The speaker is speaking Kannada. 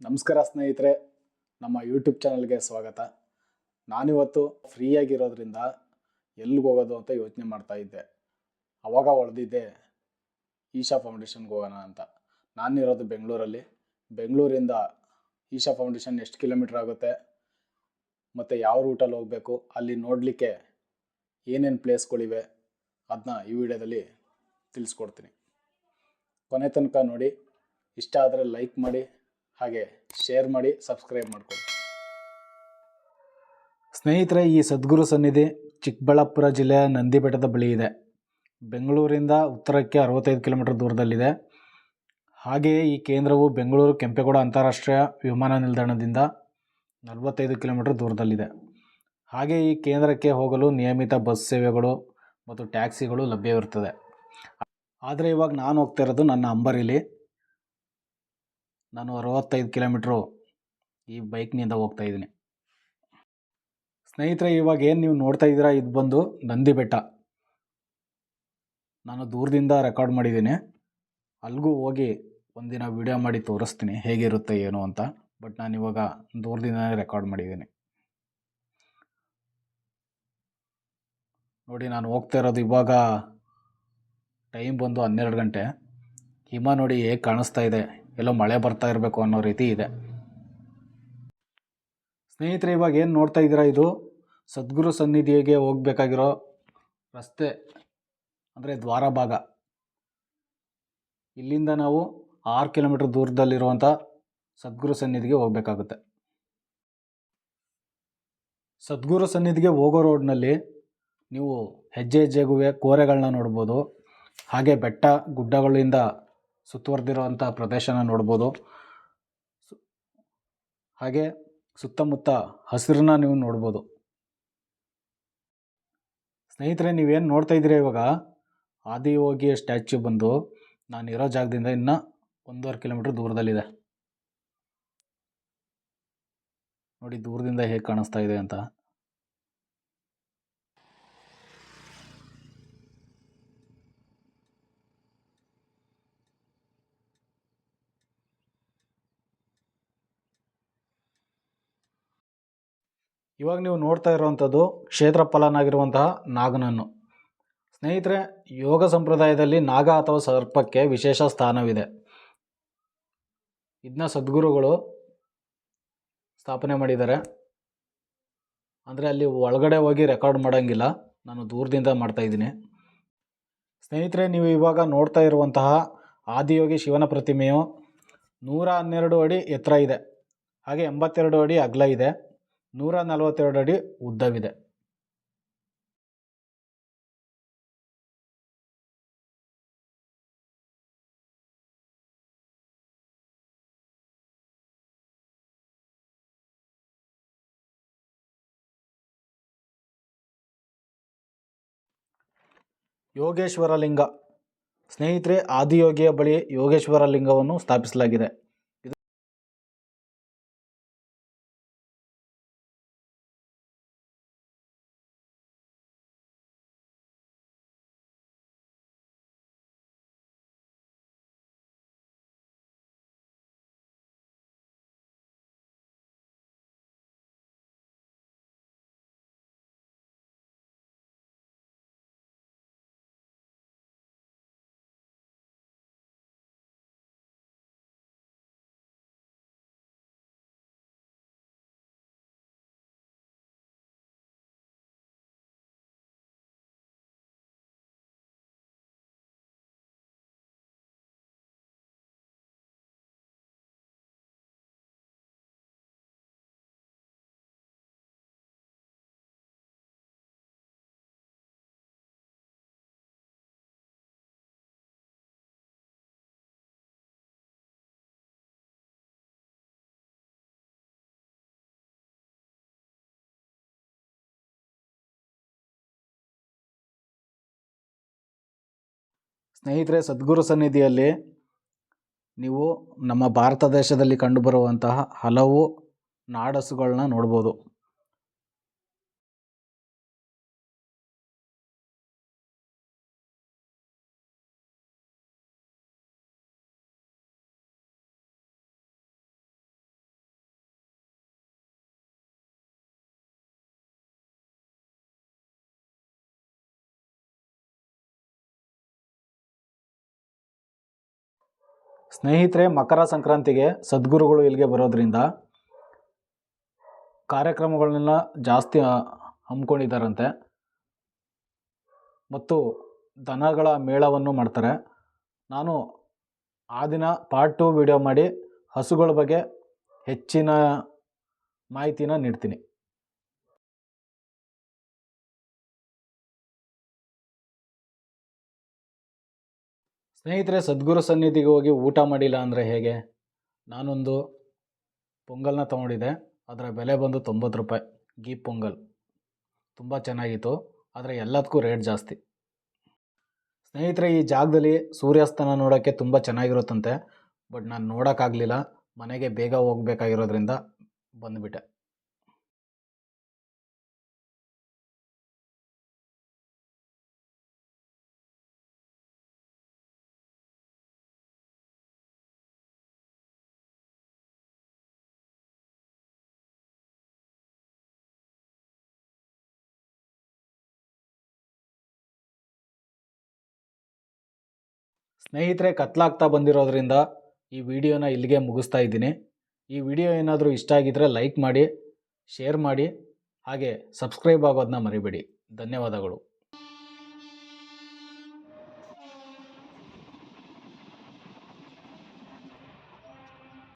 ನಮಸ್ಕಾರ ಸ್ನೇಹಿತರೆ, ನಮ್ಮ ಯೂಟ್ಯೂಬ್ ಚಾನಲ್ಗೆ ಸ್ವಾಗತ. ನಾನಿವತ್ತು ಫ್ರೀಯಾಗಿರೋದ್ರಿಂದ ಎಲ್ಲಿಗೆ ಹೋಗೋದು ಅಂತ ಯೋಚನೆ ಮಾಡ್ತಾ ಇದ್ದೆ. ಅವಾಗ ಹೊಳೆದಿದ್ದೆ ಈಶಾ ಫೌಂಡೇಶನ್ಗೆ ಹೋಗೋಣ ಅಂತ. ನಾನಿರೋದು ಬೆಂಗಳೂರಲ್ಲಿ. ಬೆಂಗಳೂರಿಂದ ಈಶಾ ಫೌಂಡೇಶನ್ ಎಷ್ಟು ಕಿಲೋಮೀಟ್ರ್ ಆಗುತ್ತೆ ಮತ್ತು ಯಾವ ರೂಟಲ್ಲಿ ಹೋಗಬೇಕು, ಅಲ್ಲಿ ನೋಡಲಿಕ್ಕೆ ಏನೇನು ಪ್ಲೇಸ್ಗಳಿವೆ ಅದನ್ನ ಈ ವಿಡಿಯೋದಲ್ಲಿ ತಿಳಿಸ್ಕೊಡ್ತೀನಿ. ಕೊನೆ ತನಕ ನೋಡಿ. ಇಷ್ಟ ಆದರೆ ಲೈಕ್ ಮಾಡಿ, ಹಾಗೆ ಶೇರ್ ಮಾಡಿ, ಸಬ್ಸ್ಕ್ರೈಬ್ ಮಾಡ್ಕೊಳ್ಳಿ. ಸ್ನೇಹಿತರೆ, ಈ ಸದ್ಗುರು ಸನ್ನಿಧಿ ಚಿಕ್ಕಬಳ್ಳಾಪುರ ಜಿಲ್ಲೆಯ ನಂದಿ ಬೆಟ್ಟದ ಬಳಿ ಇದೆ. ಬೆಂಗಳೂರಿಂದ ಉತ್ತರಕ್ಕೆ 65 ಕಿಲೋಮೀಟರ್ ದೂರದಲ್ಲಿದೆ. ಹಾಗೆಯೇ ಈ ಕೇಂದ್ರವು ಬೆಂಗಳೂರು ಕೆಂಪೇಗೌಡ ಅಂತಾರಾಷ್ಟ್ರೀಯ ವಿಮಾನ ನಿಲ್ದಾಣದಿಂದ 45 ಕಿಲೋಮೀಟರ್ ದೂರದಲ್ಲಿದೆ. ಹಾಗೆ ಈ ಕೇಂದ್ರಕ್ಕೆ ಹೋಗಲು ನಿಯಮಿತ ಬಸ್ ಸೇವೆಗಳು ಮತ್ತು ಟ್ಯಾಕ್ಸಿಗಳು ಲಭ್ಯವಿರುತ್ತದೆ. ಆದರೆ ಇವಾಗ ನಾನು ಹೋಗ್ತಾ ಇರೋದು ನನ್ನ ಅಂಬಾರಿಲಿ. ನಾನು 65 ಕಿಲೋಮೀಟ್ರು ಈ ಬೈಕ್ನಿಂದ ಹೋಗ್ತಾ ಇದ್ದೀನಿ. ಸ್ನೇಹಿತರೆ, ಇವಾಗ ಏನು ನೀವು ನೋಡ್ತಾ ಇದ್ದೀರಾ, ಇದು ಬಂದು ನಂದಿ ಬೆಟ್ಟ. ನಾನು ದೂರದಿಂದ ರೆಕಾರ್ಡ್ ಮಾಡಿದ್ದೀನಿ. ಅಲ್ಲಿಗೂ ಹೋಗಿ ಒಂದಿನ ವಿಡಿಯೋ ಮಾಡಿ ತೋರಿಸ್ತೀನಿ ಹೇಗಿರುತ್ತೆ ಏನು ಅಂತ. ಬಟ್ ನಾನು ಇವಾಗ ದೂರದಿಂದನೇ ರೆಕಾರ್ಡ್ ಮಾಡಿದ್ದೀನಿ. ನೋಡಿ, ನಾನು ಹೋಗ್ತಾ ಇರೋದು ಇವಾಗ ಟೈಮ್ ಬಂದು 12 ಗಂಟೆ. ಹಿಮ ನೋಡಿ ಹೇಗೆ ಕಾಣಿಸ್ತಾ ಇದೆ, ಎಲ್ಲೋ ಮಳೆ ಬರ್ತಾ ಇರಬೇಕು ಅನ್ನೋ ರೀತಿ ಇದೆ. ಸ್ನೇಹಿತರೆ, ಇವಾಗ ಏನು ನೋಡ್ತಾ ಇದ್ದೀರಾ, ಇದು ಸದ್ಗುರು ಸನ್ನಿಧಿಗೆ ಹೋಗಬೇಕಾಗಿರೋ ರಸ್ತೆ, ಅಂದರೆ ದ್ವಾರ ಭಾಗ. ಇಲ್ಲಿಂದ ನಾವು 6 ಕಿಲೋಮೀಟರ್ ದೂರದಲ್ಲಿರುವಂಥ ಸದ್ಗುರು ಸನ್ನಿಧಿಗೆ ಹೋಗಬೇಕಾಗುತ್ತೆ. ಸದ್ಗುರು ಸನ್ನಿಧಿಗೆ ಹೋಗೋ ರೋಡ್ನಲ್ಲಿ ನೀವು ಹೆಜ್ಜೆ ಹೆಜ್ಜೆಗೂ ಕೋರೆಗಳನ್ನ ನೋಡ್ಬೋದು. ಹಾಗೆ ಬೆಟ್ಟ ಗುಡ್ಡಗಳಿಂದ ಸುತ್ತುವರೆದಿರುವಂಥ ಪ್ರದೇಶನ ನೋಡ್ಬೋದು. ಹಾಗೆ ಸುತ್ತಮುತ್ತ ಹಸಿರನ್ನ ನೀವು ನೋಡ್ಬೋದು. ಸ್ನೇಹಿತರೆ, ನೀವೇನು ನೋಡ್ತಾ ಇದ್ದೀರಾ, ಇವಾಗ ಆದಿಯೋಗಿಯ ಸ್ಟ್ಯಾಚ್ಯೂ ಬಂದು ನಾನಿರೋ ಜಾಗದಿಂದ ಇನ್ನು 1.5 ಕಿಲೋಮೀಟರ್ ದೂರದಲ್ಲಿದೆ. ನೋಡಿ ದೂರದಿಂದ ಹೇಗೆ ಕಾಣಿಸ್ತಾ ಇದೆ ಅಂತ. ಇವಾಗ ನೀವು ನೋಡ್ತಾ ಇರುವಂಥದ್ದು ಕ್ಷೇತ್ರಪಾಲನಾಗಿರುವಂತಹ ನಾಗನನ್ನು. ಸ್ನೇಹಿತರೆ, ಯೋಗ ಸಂಪ್ರದಾಯದಲ್ಲಿ ನಾಗ ಅಥವಾ ಸರ್ಪಕ್ಕೆ ವಿಶೇಷ ಸ್ಥಾನವಿದೆ. ಇದನ್ನ ಸದ್ಗುರುಗಳು ಸ್ಥಾಪನೆ ಮಾಡಿದ್ದಾರೆ. ಅಂದರೆ ಅಲ್ಲಿ ಒಳಗಡೆ ಹೋಗಿ ರೆಕಾರ್ಡ್ ಮಾಡೋಂಗಿಲ್ಲ, ನಾನು ದೂರದಿಂದ ಮಾಡ್ತಾಯಿದ್ದೀನಿ. ಸ್ನೇಹಿತರೆ, ನೀವು ಇವಾಗ ನೋಡ್ತಾ ಇರುವಂತಹ ಆದಿಯೋಗಿ ಶಿವನ ಪ್ರತಿಮೆಯು 112 ಅಡಿ ಎತ್ತರ ಇದೆ. ಹಾಗೆ 82 ಅಡಿ ಅಗಲ ಇದೆ. 142 ಅಡಿ ಉದ್ದವಿದೆ. ಯೋಗೇಶ್ವರ ಲಿಂಗ. ಸ್ನೇಹಿತರೆ, ಆದಿಯೋಗಿಯ ಬಳಿ ಯೋಗೇಶ್ವರ ಲಿಂಗವನ್ನು ಸ್ಥಾಪಿಸಲಾಗಿದೆ. ಸ್ನೇಹಿತರೆ, ಸದ್ಗುರು ಸನ್ನಿಧಿಯಲ್ಲಿ ನೀವು ನಮ್ಮ ಭಾರತ ದೇಶದಲ್ಲಿ ಕಂಡುಬರುವಂತಹ ಹಲವು ನಾಡಹಸುಗಳನ್ನ ನೋಡ್ಬೋದು. ಸ್ನೇಹಿತರೆ, ಮಕರ ಸಂಕ್ರಾಂತಿಗೆ ಸದ್ಗುರುಗಳು ಇಲ್ಲಿಗೆ ಬರೋದ್ರಿಂದ ಕಾರ್ಯಕ್ರಮಗಳನ್ನೆಲ್ಲ ಜಾಸ್ತಿ ಹಮ್ಮಿಕೊಂಡಿದ್ದಾರಂತೆ ಮತ್ತು ದನಗಳ ಮೇಳವನ್ನು ಮಾಡ್ತಾರೆ. ನಾನು ಆ ದಿನ ಪಾರ್ಟ್ 2 ವಿಡಿಯೋ ಮಾಡಿ ಹಸುಗಳ ಬಗ್ಗೆ ಹೆಚ್ಚಿನ ಮಾಹಿತಿನ ನೀಡ್ತೀನಿ. ಸ್ನೇಹಿತರೆ, ಸದ್ಗುರು ಸನ್ನಿಧಿಗೆ ಹೋಗಿ ಊಟ ಮಾಡಿಲ್ಲ ಅಂದರೆ ಹೇಗೆ? ನಾನೊಂದು ಪೊಂಗಲ್ನ ತೊಗೊಂಡಿದ್ದೆ. ಅದರ ಬೆಲೆ ಬಂದು 90 ರೂಪಾಯಿ. ಗೀ ಪೊಂಗಲ್ ತುಂಬ ಚೆನ್ನಾಗಿತ್ತು, ಆದರೆ ಎಲ್ಲದಕ್ಕೂ ರೇಟ್ ಜಾಸ್ತಿ. ಸ್ನೇಹಿತರೆ, ಈ ಜಾಗದಲ್ಲಿ ಸೂರ್ಯಾಸ್ತನ ನೋಡೋಕ್ಕೆ ತುಂಬ ಚೆನ್ನಾಗಿರುತ್ತಂತೆ. ಬಟ್ ನಾನು ನೋಡೋಕ್ಕಾಗಲಿಲ್ಲ, ಮನೆಗೆ ಬೇಗ ಹೋಗ್ಬೇಕಾಗಿರೋದ್ರಿಂದ ಬಂದುಬಿಟ್ಟೆ. ಸ್ನೇಹಿತರೆ, ಕತ್ಲಾಗ್ತಾ ಬಂದಿರೋದ್ರಿಂದ ಈ ವಿಡಿಯೋನ ಇಲ್ಲಿಗೆ ಮುಗಿಸ್ತಾ ಇದ್ದೀನಿ. ಈ ವಿಡಿಯೋ ಏನಾದರೂ ಇಷ್ಟ ಆಗಿದ್ದರೆ ಲೈಕ್ ಮಾಡಿ, ಶೇರ್ ಮಾಡಿ, ಹಾಗೆ ಸಬ್ಸ್ಕ್ರೈಬ್ ಆಗೋದನ್ನ ಮರಿಬೇಡಿ. ಧನ್ಯವಾದಗಳು.